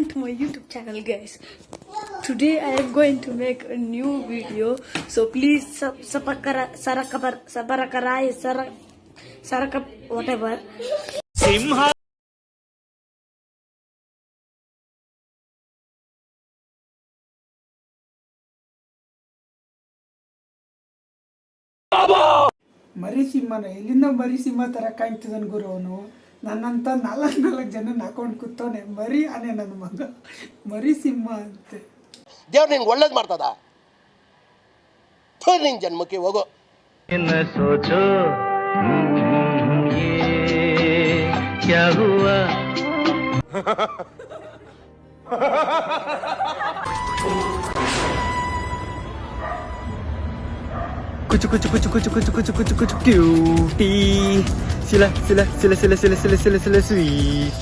To my YouTube channel, guys. Today I am going to make a new video, so please whatever. Simha. ಮರಿ ಸಿಂಹನ ಎಲ್ಲಿಂದ ಮರಿ ಸಿಂಹ ತರ ಕಾಣ್ತಿದ್ದಾನೆ ಗುರು ಅವನು. ನನ್ನಂತ ನಾಲ್ಕು ಜನ ಹಾಕೊಂಡು ಕೂತವನೆ. ಮರಿ ಆನೆ ನನ್ನ ಮಗ, ಮರಿ ಸಿಂಹ ಅಂತೆ. ದೇವ್ರು ನಿಂಗೆ ಒಳ್ಳೇದು ಮಾಡ್ತದ, ನಿನ್ ಜನ್ಮಕ್ಕೆ ಹೋಗೋ. ಸೋಚೋ ಕ್ಯಾ ಹುವಾ Kucu kucu kucu kucu kucu kucu kucu kucu cutie. Sila sila sila sila sila sila sila sila sweet.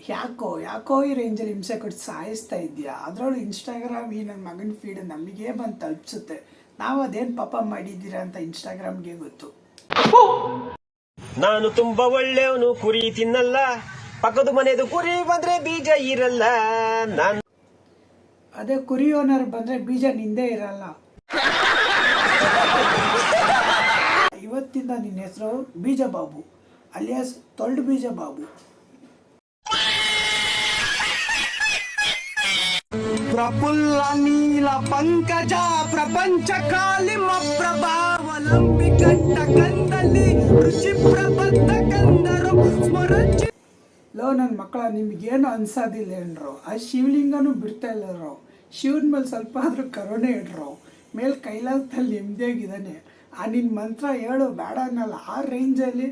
ಯಾಕೋ ಈ ರೇಂಜಲ್ಲಿ ಹಿಂಸೆ ಕೊಟ್ಟು ಸಾಯಿಸ್ತಾ ಇದೆಯಾ. ಅದರೊಳಗೆ ಇನ್ಸ್ಟಾಗ್ರಾಮ್ ಈ ನನ್ನ ಮಗನ ಫೀಡ್ ನಮಗೆ ಬಂದು ತಲುಪಿಸುತ್ತೆ. ನಾವು ಅದೇನು ಪಾಪ ಮಾಡಿದ್ದೀರಾ ಅಂತ ಇನ್ಸ್ಟಾಗ್ರಾಮ್ಗೆ ಗೊತ್ತು. ನಾನು ತುಂಬಾ ಒಳ್ಳೆಯವನು, ಕುರಿ ತಿನ್ನಲ್ಲ, ಪಕ್ಕದ ಮನೆದು ಕುರಿ ಬಂದ್ರೆ ಬೀಜ ಇರಲ್ಲ. ನಾನು ಅದೇ ಕುರಿ ಓನರ್ ಬಂದ್ರೆ ಬೀಜ ನಿಂದೇ ಇರಲ್ಲ. ಇವತ್ತಿಂದ ನಿನ್ನ ಹೆಸರು ಬೀಜ ಬಾಬು ಅಲಿಯಾಸ್ ತೊಳ್ಡು ಬೀಜ ಬಾಬು. ಪ್ರಫುಲ್ಲ ನೀಲ ಪಂಕಜ ಪ್ರಪಂಚ ಕಾಲಿಮ ಪ್ರಭಾವಲಂಬಿ ಕಂಠ ಕಂದಲ್ಲಿ ರುಚಿ ಪ್ರಬದ್ಧ ಕಂದರು ಸ್ಮರಂಚಿ. ಲೋ ನನ್ನ ಮಕ್ಕಳ, ನಿಮ್ಗೇನು ಅನ್ಸೋದಿಲ್ಲ ಏನ್ರೋ. ಆ ಶಿವಲಿಂಗನೂ ಬಿಡ್ತಾ ಇಲ್ಲರೋ. ಶಿವನ ಮೇಲೆ ಸ್ವಲ್ಪ ಆದರೂ ಕರುಣೆ ಇಡ್ರೋ. ಮೇಲೆ ಕೈಲಾಸದಲ್ಲಿ ನೆಮ್ಮದಿಯಾಗಿದ್ದಾನೆ. ಆ ನಿನ್ನ ಮಂತ್ರ ಹೇಳು ಬೇಡ ಅನ್ನಲ್ಲ. ಆ ರೇಂಜಲ್ಲಿ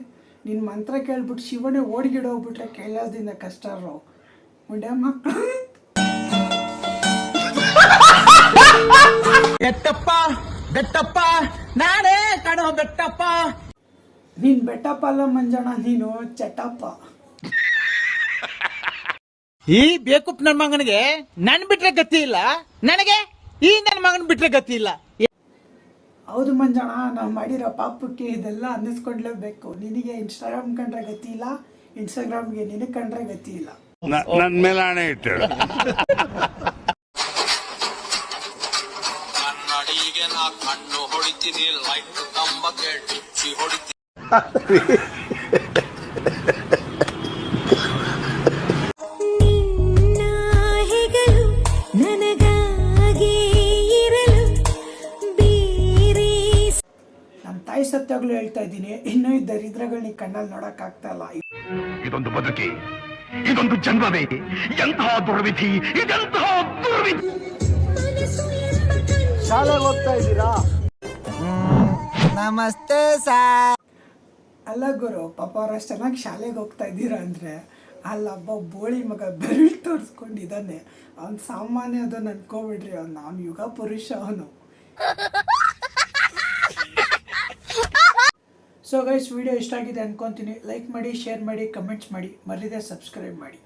ನಿನ್ನ ಮಂತ್ರ ಕೇಳ್ಬಿಟ್ಟು ಶಿವನೇ ಓಡಿಗಿಡೋಗ್ಬಿಟ್ರೆ ಕೈಲಾಸದಿಂದ ಕಷ್ಟರೋ ಮುಂಡೆ ಮಕ್ಕಳು. ಬೆಟ್ಟಪ್ಪ ಬೆಟ್ಟಪ್ಪ ನಾನೇ ಕಣೋ ಬೆಟ್ಟಪ್ಪ. ನೀನು ಬೆಟ್ಟಪ್ಪ ಅಲ್ಲ ಮಂಜಣ್ಣ, ನೀನು ಚಟಪ್ಪ. ಈ ಬೇಕುಪ್ ನನ್ನ ಮಗನಿಗೆ ನನ್ ಬಿಟ್ರೆ ಗತಿ ಇಲ್ಲ, ನನಗೆ ಈ ನನ್ನ ಮಗನ್ ಬಿಟ್ರೆ ಗತಿ ಇಲ್ಲ. ಹೌದು ಮಂಜಣ್ಣ, ನಾವು ಮಾಡಿರೋ ಪಾಪಕ್ಕೆ ಇದೆಲ್ಲ ಅನ್ನಿಸ್ಕೊಂಡ್ಲೇಬೇಕು. ನಿನಗೆ ಇನ್ಸ್ಟಾಗ್ರಾಮ್ ಕಂಡ್ರೆ ಗತಿ ಇಲ್ಲ, ಇನ್ಸ್ಟಾಗ್ರಾಮ್ಗೆ ನಿನಗೆ ಕಂಡ್ರೆ ಗತಿ ಇಲ್ಲ. ನನ್ನ ಮೇಲೆ ಆಣೆ ಇಟ್ಟು ಕನ್ನಡಿಗೆ ನಾ ಕಣ್ಣು ಹೊಡಿತೀನಿ, ಲೈಟ್ ಕಂಬಕ್ಕೆ ಡಿಚ್ಚಿ ಹೊಡಿತೀನಿ. ತಾಯಿ ಸತ್ಯಾಗ್ಲೂ ಹೇಳ್ತಾ ಇದ್ದೀನಿ, ಇನ್ನೂ ಈ ದರಿದ್ರಗಳನ್ನ ಕಣ್ಣಲ್ಲಿ ನೋಡಕ್ ಆಗ್ತಾ ಇಲ್ಲ. ಇದೊಂದು ಬದುಕಿ, ಇದೊಂದು ಜನ್ಮವೇ, ಎಂತಹ ದುರ್ವಿಧಿ, ಇದೆಂತಹ ದುರ್ವಿಧಿ. ಶಾಲೆಗೆ ಹೋಗ್ತಾ ಇದ್ದೀರಾ? ನಮಸ್ತೆ ಸರ್. ಅಲ್ಲ ಗುರು, ಪಾಪ ಅವರಷ್ಟು ಚೆನ್ನಾಗಿ ಶಾಲೆಗೆ ಹೋಗ್ತಾ ಇದ್ದೀರಾ ಅಂದರೆ ಅಲ್ಲೊಬ್ಬ ಬೋಳಿ ಮಗ ಬೆರಳು ತೋರಿಸ್ಕೊಂಡಿದ್ದಾನೆ. ಅವ್ನು ಸಾಮಾನ್ಯ ಅದನ್ನು ಅನ್ಕೋಬಿಡ್ರಿ. ಅವ್ನು ಯುಗ ಪುರುಷ ಅವನು. ಸೊ ಗೈಸ್, ವಿಡಿಯೋ ಇಷ್ಟ ಆಗಿದೆ ಅನ್ಕೊತೀನಿ. ಲೈಕ್ ಮಾಡಿ, ಶೇರ್ ಮಾಡಿ, ಕಮೆಂಟ್ಸ್ ಮಾಡಿ, ಮರೀದೆ ಸಬ್ಸ್ಕ್ರೈಬ್ ಮಾಡಿ.